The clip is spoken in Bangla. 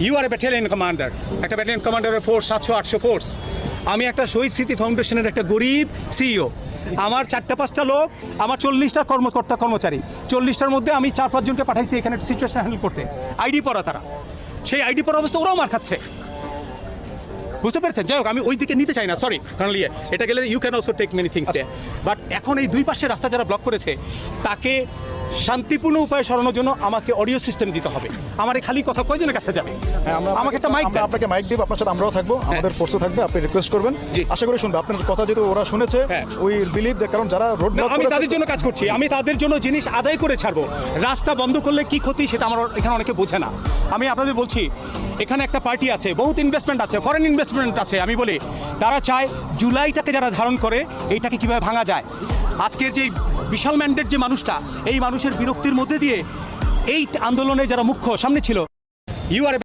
You are a battalion commander, একটা ব্যাটালিয়ন কমান্ডারের ফোর্স 700-800 ফোর্স। আমি একটা শহীদ স্মৃতি ফাউন্ডেশনের একটা গরিব সিইও। আমার 4-5টা লোক, আমার 40টা কর্মকর্তা কর্মচারী, 40টার মধ্যে আমি 4-5 জনকে পাঠাইছি এখানে সিচুয়েশন হ্যান্ডেল করতে। আইডি পড়া তারা, সেই আইডি পড়া অবস্থা ওরাও মার খাচ্ছে। বুঝতে পেরেছেন? যাই হোক, আমি ওই দিকে নিতে চাই না, সরি, কারণ এটা গেলে you can also take many things. But এখন এই দুই পাশের রাস্তা যারা ব্লক করেছে তাকে শান্তিপূর্ণ উপায়ে সরানোর জন্য আমাকে অডিও সিস্টেম দিতে হবে। আমার এই খালি কথা কয়জনের কাছে যাবে? আমাকে একটা মাইক, আপনাকে মাইক দিব, আপনার সাথে আমরাও থাকবো, আমাদের ফোর্সও থাকবে, আপনি রিকোয়েস্ট করবেন, আশা করি শুনবে। আপনার কথা যেহেতু ওরা শুনেছে, উই বিলিভ দ্যাট, কারণ যারা রোড ব্লক, আমি তাদের জন্য কাজ করছি, আমি তাদের জন্য জিনিস আদায় করে ছাড়বো। রাস্তা বন্ধ করলে কি ক্ষতি সেটা আমার এখানে অনেকে বোঝে না। আমি আপনাদের বলছি, এখানে একটা পার্টি আছে, বহুত ইনভেস্টমেন্ট আছে, ফরেন ইনভেস্টমেন্ট আছে। আমি বলি তারা চায় জুলাইটাকে যারা ধারণ করে এইটাকে কিভাবে ভাঙা যায়। আজকের যে বিশাল ম্যান্ডেট যে মানুষটা, এই মানুষের বিরক্তির মধ্যে দিয়ে এই আন্দোলনের যারা মুখ্য সামনে ছিল, ইউ আর